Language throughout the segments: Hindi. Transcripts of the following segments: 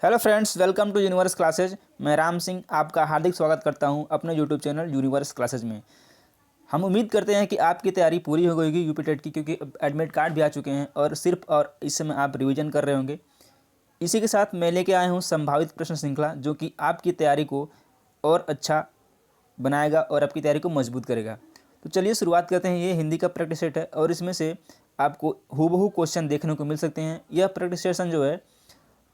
Hello friends, welcome to universe classes. मैं राम सिंह आपका हार्दिक स्वागत करता हूं अपने यूट्यूब चैनल यूनिवर्स क्लासेज में। हम उम्मीद करते हैं कि आपकी तैयारी पूरी हो गई होगी यूपी टेट की, क्योंकि अब एडमिट कार्ड भी आ चुके हैं और सिर्फ और इस समय आप रिवीजन कर रहे होंगे। इसी के साथ मैं लेके आया हूँ संभावित प्रश्न श्रृंखला, जो कि आपकी तैयारी को और अच्छा बनाएगा और आपकी तैयारी को मजबूत करेगा। तो चलिए शुरुआत करते हैं। ये हिंदी का प्रैक्टिस सेट है और इसमें से आपको हूबहू क्वेश्चन देखने को मिल सकते हैं। यह प्रैक्टिस सेशन जो है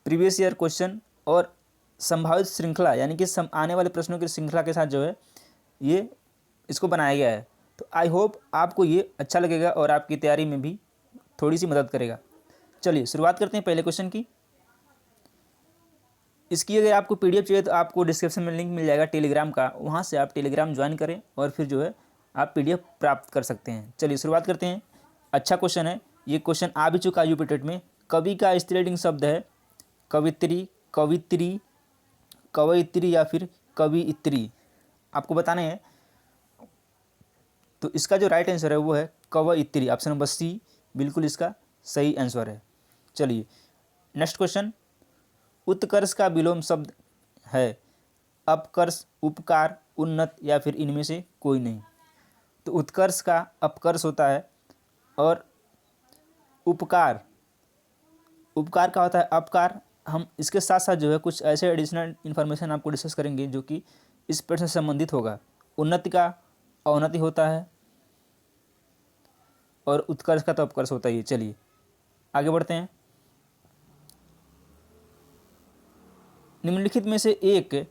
प्रीवियस ईयर क्वेश्चन और संभावित श्रृंखला यानी कि आने वाले प्रश्नों की श्रृंखला के साथ जो है ये इसको बनाया गया है। तो आई होप आपको ये अच्छा लगेगा और आपकी तैयारी में भी थोड़ी सी मदद करेगा। चलिए शुरुआत करते हैं पहले क्वेश्चन की। इसकी अगर आपको पीडीएफ चाहिए तो आपको डिस्क्रिप्शन में लिंक मिल जाएगा टेलीग्राम का, वहाँ से आप टेलीग्राम ज्वाइन करें और फिर जो है आप पीडीएफ प्राप्त कर सकते हैं। चलिए शुरुआत करते हैं। अच्छा क्वेश्चन है, ये क्वेश्चन आ भी चुका यूपी टेट में। कवि का स्त्रीलिंग शब्द है कवित्री, कवित्री, कवयित्री या फिर कवियित्री, आपको बताने हैं। तो इसका जो राइट आंसर है वो है कवयित्री। ऑप्शन नंबर सी बिल्कुल इसका सही आंसर है। चलिए नेक्स्ट क्वेश्चन। उत्कर्ष का विलोम शब्द है अपकर्ष, उपकार, उन्नत या फिर इनमें से कोई नहीं। तो उत्कर्ष का अपकर्ष होता है और उपकार उपकार का होता है अपकार। हम इसके साथ साथ जो है कुछ ऐसे एडिशनल इन्फॉर्मेशन आपको डिस्कस करेंगे जो कि इस प्रश्न से संबंधित होगा। उन्नति का अवनति होता है और उत्कर्ष का तो अपकर्ष होता ही है। चलिए आगे बढ़ते हैं। निम्नलिखित में से एक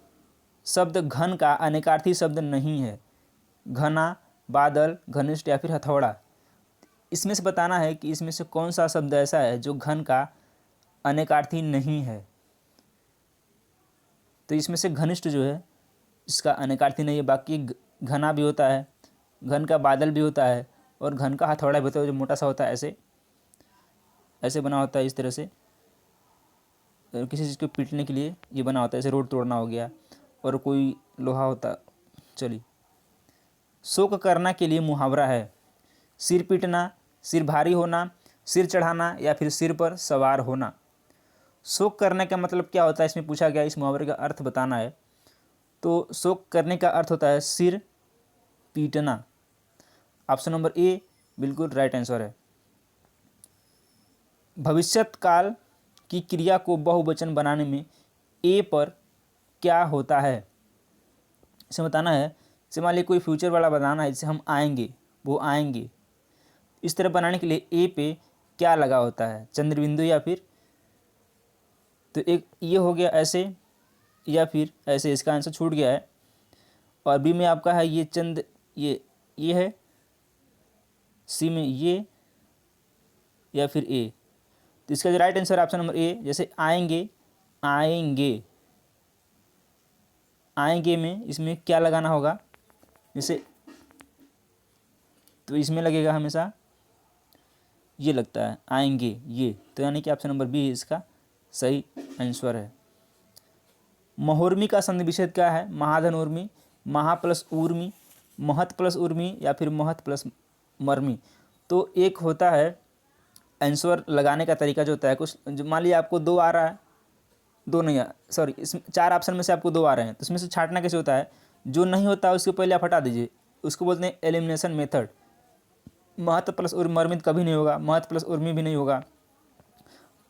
शब्द घन का अनेकार्थी शब्द नहीं है। घना, बादल, घनिष्ठ या फिर हथौड़ा। इसमें से बताना है कि इसमें से कौन सा शब्द ऐसा है जो घन का अनेकार्थी नहीं है। तो इसमें से घनिष्ठ जो है इसका अनेकार्थी नहीं है। बाकी घना भी होता है, घन का बादल भी होता है और घन का हथौड़ा भी होता है, जो मोटा सा होता है, ऐसे ऐसे बना होता है इस तरह से। किसी चीज़ को पीटने के लिए ये बना होता है, जैसे रोड तोड़ना हो गया और कोई लोहा होता। चलिए शोक करना के लिए मुहावरा है सिर पीटना, सिर भारी होना, सिर चढ़ाना या फिर सिर पर सवार होना। शोक करने का मतलब क्या होता है इसमें पूछा गया, इस मुहावरे का अर्थ बताना है। तो शोक करने का अर्थ होता है सिर पीटना। ऑप्शन नंबर ए बिल्कुल राइट आंसर है। भविष्यत काल की क्रिया को बहुवचन बनाने में ए पर क्या होता है, इसे बताना है। जैसे मान लीजिए कोई फ्यूचर वाला बनाना है, जैसे हम आएंगे, वो आएंगे, इस तरह बनाने के लिए ए पे क्या लगा होता है, चंद्रबिंदु या फिर। तो एक ये हो गया ऐसे या फिर ऐसे, इसका आंसर छूट गया है। और बी में आपका है ये चंद, ये है। सी में ये या फिर ए। तो इसका जो right answer option number A. जैसे आएंगे, आएंगे, आएंगे में इसमें क्या लगाना होगा, जैसे तो इसमें लगेगा हमेशा ये लगता है आएंगे ये। तो यानी कि ऑप्शन नंबर बी इसका सही आंसर है। महोर्मी का संधि विच्छेद क्या है, महाधन उर्मी, महा प्लस ऊर्मी, महत प्लस उर्मी या फिर महत प्लस मर्मी। तो एक होता है आंसर लगाने का तरीका जो होता है, कुछ जो मान लीजिए आपको दो आ रहा है, दो नहीं सॉरी, इसमें चार ऑप्शन में से आपको दो आ रहे हैं, तो इसमें से छांटना कैसे होता है, जो नहीं होता उसके पहले आप हटा दीजिए, उसको बोलते हैं एलिमिनेशन मेथड। महत प्लस उर्मी मर्मित कभी नहीं होगा, महत प्लस उर्मी भी नहीं होगा।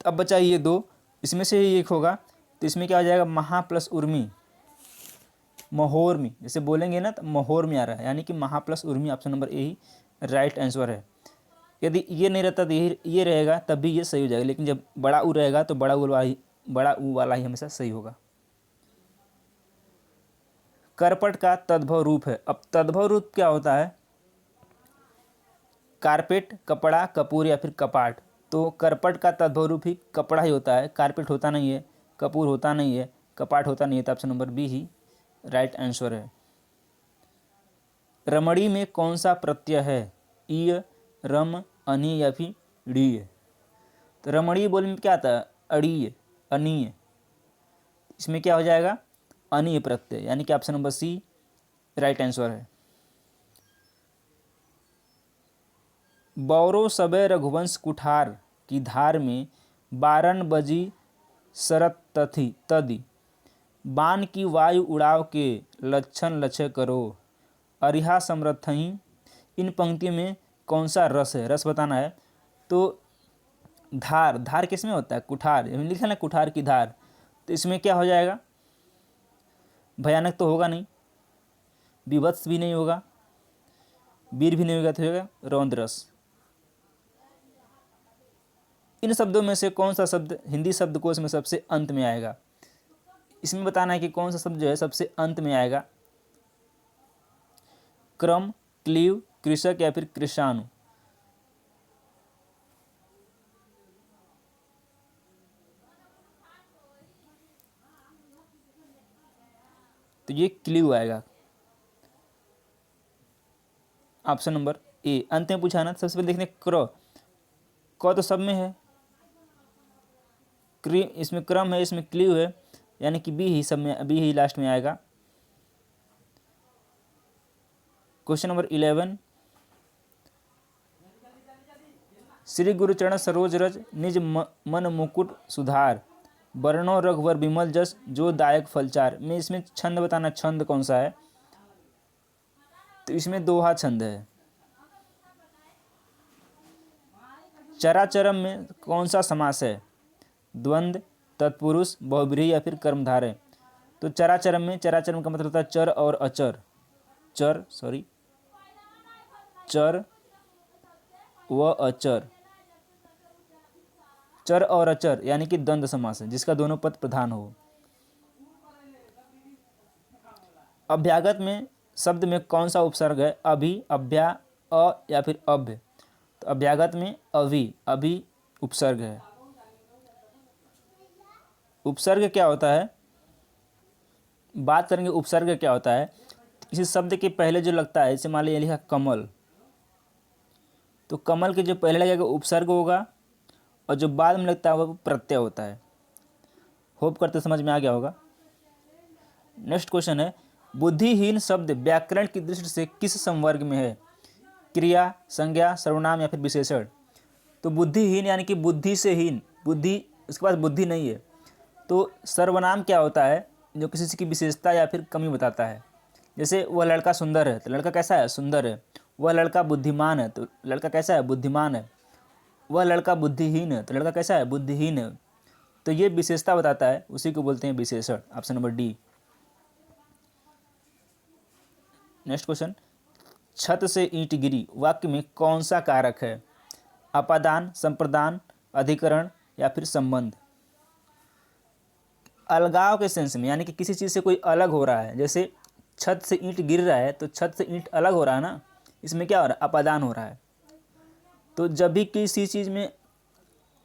अब बचा ये दो, इसमें से ही एक होगा। तो इसमें क्या हो जाएगा, महा प्लस उर्मी, महोर्मी। जैसे बोलेंगे ना तो महोर्मी आ रहा है, यानी कि महा plus Urmi. Option number A he right answer है। यदि ये नहीं रहता तो ये रहेगा, तब भी ये सही हो जाएगा। लेकिन जब बड़ा ऊ रहेगा तो बड़ा ऊ वाला ही हमेशा सही होगा। करपट का तद्भव रूप है। अब तद्भव रूप क्या होता है, कारपेट, कपड़ा, कपूर या फिर कपाट। तो करपट का तद्भव रूप ही कपड़ा ही होता है, कारपेट होता नहीं है, कपूर होता नहीं है, कपाट होता नहीं है। तो ऑप्शन नंबर बी ही राइट आंसर है। रमणी में कौन सा प्रत्यय है, ईय, रम, अनीय या फिर ड़ीय। तो रमणीय बोलने में क्या आता है, अड़ीय, अनीय। इसमें क्या हो जाएगा, अनीय प्रत्यय, यानी कि option number C right answer है। बौरो सबे रघुवंश कुठार की धार में बारन बजी शरत तथि तदि। बाण की वायु उड़ाव के लक्षण लक्ष्य करो, अरिहा समर्थहीं। इन पंक्तियों में कौन सा रस है, रस बताना है। तो धार, धार किसमें होता है, कुठार, लिखा ना कुठार की धार, तो इसमें क्या हो जाएगा, भयानक तो होगा नहीं, विभत्स भी नहीं होगा, वीर भी नहीं होगा, तो होगा रौद्रस। इन शब्दों में से कौन सा शब्द हिंदी शब्दकोश में सबसे अंत में आएगा, इसमें बताना है कि कौन सा शब्द जो है सबसे अंत में आएगा। क्रम, क्लीव, कृषक या फिर कृषाणु। तो ये क्लीव आएगा, ऑप्शन नंबर ए। अंत में पूछा ना, सबसे पहले देखने क तो सब में है, इसमें क्रम है, इसमें क्लीव है, यानी कि बी ही सब में, बी ही लास्ट में आएगा। क्वेश्चन नंबर 11, श्री गुरुचरण सरोज रज निज मन मुकुट सुधार, वर्णो रघुवर विमल जस जो दायक फलचार। में इसमें छंद बताना, छंद कौन सा है, तो इसमें दोहा छंद है। चराचरम में कौन सा समास है, द्वंद्व, तत्पुरुष, बहुब्रीहि या फिर कर्मधारय। तो चराचरम में, चराचरम का मतलब होता है चर और अचर, चर व अचर, चर और अचर यानी कि द्वंद्व समास है, जिसका दोनों पद प्रधान हो। अभ्यागत में शब्द में कौन सा उपसर्ग है, अभि, अभ्या, अ या फिर अभ्य। तो अभ्यागत में अभि उपसर्ग है। उपसर्ग क्या होता है, बात करेंगे उपसर्ग क्या होता है। इसी शब्द के पहले जो लगता है, जैसे मान लीजिए लिखा कमल, तो कमल के जो पहले लगेगा उपसर्ग होगा, और जो बाद में लगता है वो प्रत्यय होता है। होप करते समझ में आ गया होगा। नेक्स्ट क्वेश्चन है, बुद्धिहीन शब्द व्याकरण की दृष्टि से किस संवर्ग में है, क्रिया, संज्ञा, सर्वनाम या फिर विशेषण। तो बुद्धिहीन यानी कि बुद्धि से हीन, बुद्धि उसके पास बुद्धि नहीं है। तो सर्वनाम क्या होता है, जो किसी चीज़ की विशेषता या फिर कमी बताता है। जैसे वह लड़का सुंदर है, तो लड़का कैसा है, सुंदर है। वह लड़का बुद्धिमान है, तो लड़का कैसा है, बुद्धिमान है। वह लड़का बुद्धिहीन है, तो लड़का कैसा है, बुद्धिहीन है। तो ये विशेषता बताता है, उसी को बोलते हैं विशेषण, option number D. Next question, छत से ईंट गिरी वाक्य में कौन सा कारक है, अपादान, संप्रदान, अधिकरण या फिर संबंध। अलगाव के सेंस में, यानी कि किसी चीज़ से कोई अलग हो रहा है। जैसे छत से ईंट गिर रहा है, तो छत से ईंट अलग हो रहा है ना, इसमें क्या हो रहा है, अपादान हो रहा है। तो जब भी किसी चीज़ में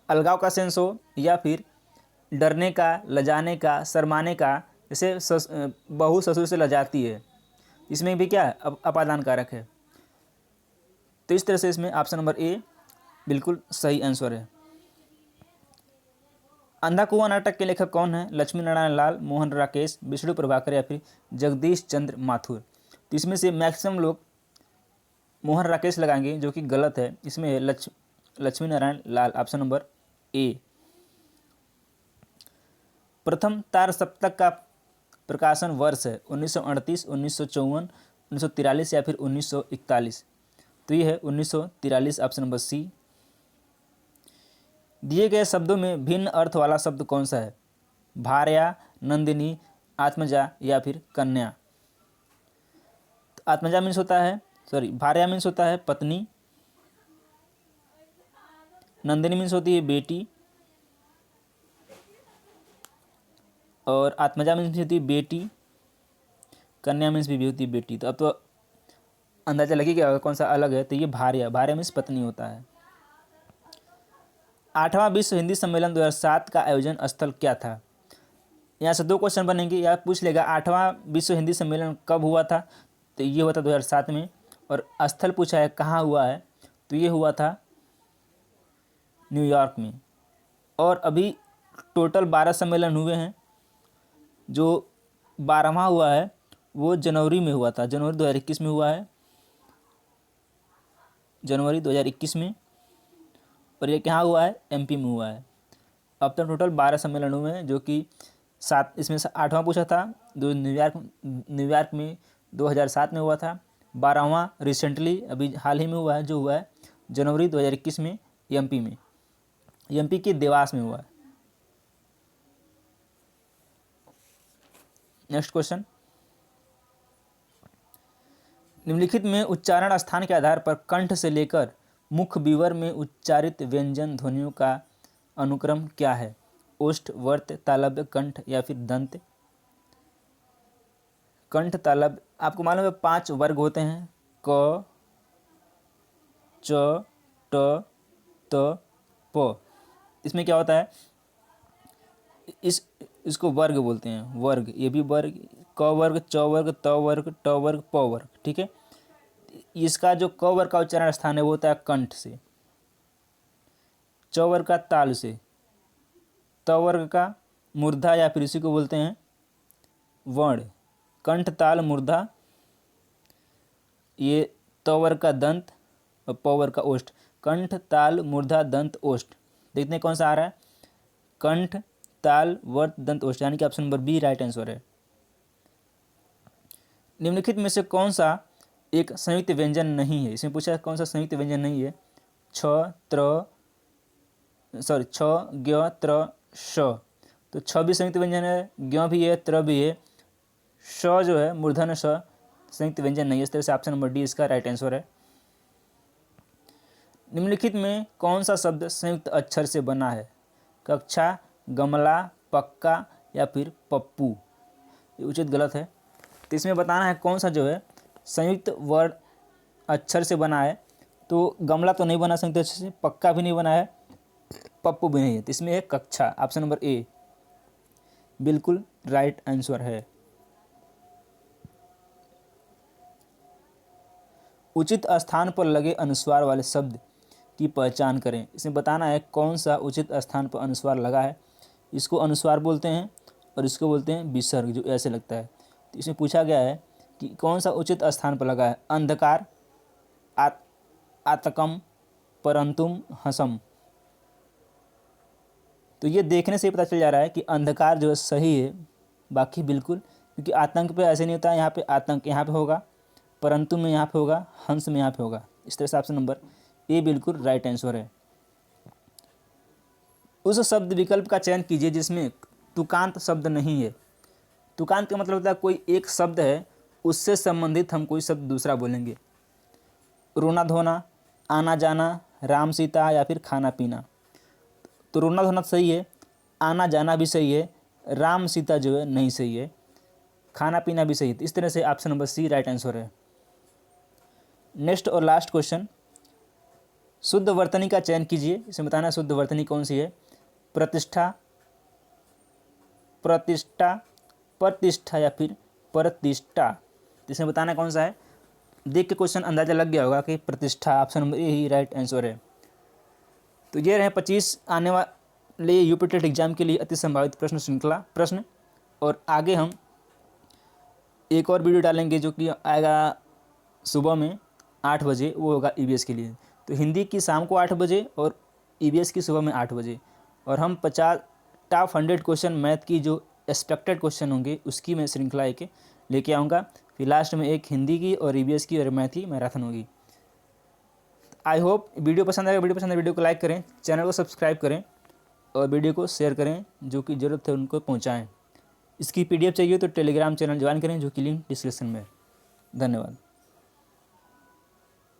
अलगाव का सेंस हो, या फिर डरने का, लजाने का, शर्माने का, जैसे बहू ससुर से लजाती है, इसमें भी क्या है, अपादान कारक है। तो इस तरह से इसमें ऑप्शन नंबर ए बिल्कुल सही आंसर है। अंधा कुआं नाटक के लेखक कौन है, लक्ष्मी नारायण लाल, मोहन राकेश, विष्णु प्रभाकर या फिर जगदीश चंद्र माथुर। तो इसमें से मैक्सिमम लोग मोहन राकेश लगाएंगे, जो कि गलत है। इसमें है Lakshmi Narayan Lal, option number A. प्रथम तार सप्तक का प्रकाशन वर्ष है 1938, 1954, 1943 या फिर 1941। तो ये है 1943, ऑप्शन नंबर सी। दिए गए शब्दों में भिन्न अर्थ वाला शब्द कौन सा है, भार्या, नंदिनी, आत्मजा या फिर कन्या। तो आत्मजा मीन्स होता है, भार्या मीन्स होता है पत्नी, नंदिनी मीन्स होती है बेटी, और आत्मजा मीन्स होती है बेटी, कन्या मीन्स भी होती है बेटी। तो अब तो अंदाजा लगे क्या होगा कौन सा अलग है। तो ये भार्या मीन्स पत्नी होता है। 8वां विश्व हिंदी सम्मेलन 2007 का आयोजन स्थल क्या था। यहाँ से 2 क्वेश्चन बनेंगे, या पूछ लेगा 8वां विश्व हिंदी सम्मेलन कब हुआ था, तो ये हुआ था 2007 में। और स्थल पूछा है कहाँ हुआ है, तो ये हुआ था न्यूयॉर्क में। और अभी टोटल 12 सम्मेलन हुए हैं। जो 12वां हुआ है वो जनवरी में हुआ था, जनवरी 2021 में हुआ है, जनवरी 2021 में। और ये कहाँ हुआ है, एमपी में हुआ है। अब तक टोटल 12 सम्मेलन हुए हैं, जो कि 7, इसमें से 8वां पूछा था जो न्यूयॉर्क में 2007 में हुआ था। 12वां रिसेंटली अभी हाल ही में हुआ है, जो हुआ है जनवरी 2021 में एमपी के देवास में हुआ है। नेक्स्ट क्वेश्चन, निम्नलिखित में उच्चारण स्थान के आधार पर कंठ से लेकर मुख विवर में उच्चारित व्यंजन ध्वनियों का अनुक्रम क्या है? ओष्ठ, वर्त, तालव्य, कंठ या फिर दंत? कंठ, तालव्य, आपको मालूम है 5 वर्ग होते हैं, क, च, ट, त, प। इसमें क्या होता है, इसको वर्ग बोलते हैं, वर्ग, ये भी वर्ग, क वर्ग, च वर्ग, त वर्ग, ट वर्ग, प वर्ग, ठीक है। इसका जो क वर्ग का उच्चारण स्थान है वो होता है कंठ से, च वर्ग का ताल से, त वर्ग का मूर्धा या फिर इसी को बोलते हैं वर्ण, कंठ, ताल, मूर्धा, ये त वर्ग का दंत और प वर्ग का ओष्ठ। कंठ, ताल, मूर्धा, दंत, ओष्ठ। देखते हैं कौन सा आ रहा है, कंठ, ताल, वर्त, दंत, ओष्ठ, यानी कि option number B right answer है। निम्नलिखित में से कौन सा एक संयुक्त व्यंजन नहीं है? इसमें पूछा है कौन सा संयुक्त व्यंजन नहीं है। छ, ज्ञ, त्र, श। तो छ भी संयुक्त व्यंजन है, ज्ञ भी है, त्र भी है, श जो है मूर्धन्य श संयुक्त व्यंजन नहीं है। इस तरह से ऑप्शन नंबर डी इसका राइट आंसर है। निम्नलिखित में कौन सा शब्द संयुक्त अक्षर से बना है? कक्षा, गमला, पक्का या फिर पप्पू? ये उचित गलत है। तो इसमें बताना है कौन सा जो है संयुक्त वर्ण अक्षर से बना है। तो गमला तो नहीं बना संयुक्त अक्षर से, पक्का भी नहीं बना है, पप्पू भी नहीं है। तो इसमें है कक्षा, ऑप्शन नंबर ए बिल्कुल राइट आंसर है। उचित स्थान पर लगे अनुस्वार वाले शब्द की पहचान करें। इसमें बताना है कौन सा उचित स्थान पर अनुस्वार लगा है। इसको अनुस्वार बोलते हैं और इसको बोलते हैं विसर्ग, जो ऐसे लगता है। तो इसमें पूछा गया है कि कौन सा उचित स्थान पर लगा है। अंधकार, आतकम, परंतुम, हसम। तो ये देखने से पता चल जा रहा है कि अंधकार जो है सही है, बाकी बिल्कुल, क्योंकि आतंक पे ऐसे नहीं होता है। यहाँ पे आतंक यहाँ पे होगा, परंतु में यहाँ पे होगा, हंस में यहाँ पे होगा। इस तरह से ऑप्शन नंबर ए बिल्कुल राइट आंसर है। उस शब्द विकल्प का चयन कीजिए जिसमें तुकांत शब्द नहीं है। तुकांत का मतलब होता है कोई एक शब्द है, उससे संबंधित हम कोई शब्द दूसरा बोलेंगे। रोना धोना, आना जाना, राम सीता या फिर खाना पीना। तो रोना धोना सही है, आना जाना भी सही है, राम सीता जो है नहीं सही है, खाना पीना भी सही है। इस तरह से option number C right answer है। नेक्स्ट और लास्ट क्वेश्चन, शुद्ध वर्तनी का चयन कीजिए। इसमें बताना शुद्ध वर्तनी कौन सी है। प्रतिष्ठा, प्रतिष्ठा, प्रतिष्ठा या फिर प्रतिष्ठा। इसमें बताना कौन सा है। देख के क्वेश्चन अंदाजा लग गया होगा कि प्रतिष्ठा, option number A he right answer है। तो ये रहे 25 आने वाले यूपी टेट एग्जाम के लिए अति संभावित प्रश्न श्रृंखला प्रश्न। और आगे हम एक और वीडियो डालेंगे जो कि आएगा सुबह में 8 बजे, वो होगा ईवीएस के लिए। तो हिंदी की शाम को 8 बजे और ईवीएस की सुबह में 8 बजे। और हम 50 टॉप 100 क्वेश्चन मैथ की जो एक्सपेक्टेड क्वेश्चन होंगे उसकी मैं श्रृंखला एक लेके आऊँगा। फिर लास्ट में एक हिंदी की और ईवीएस की और मैथ की मैराथन होगी। आई होप वीडियो पसंद आएगा। वीडियो को लाइक करें, चैनल को सब्सक्राइब करें और वीडियो को शेयर करें, जो कि ज़रूरत है उनको पहुँचाएँ। इसकी PDF चाहिए तो टेलीग्राम चैनल ज्वाइन करें, जो कि लिंक डिस्क्रिप्शन में है। धन्यवाद।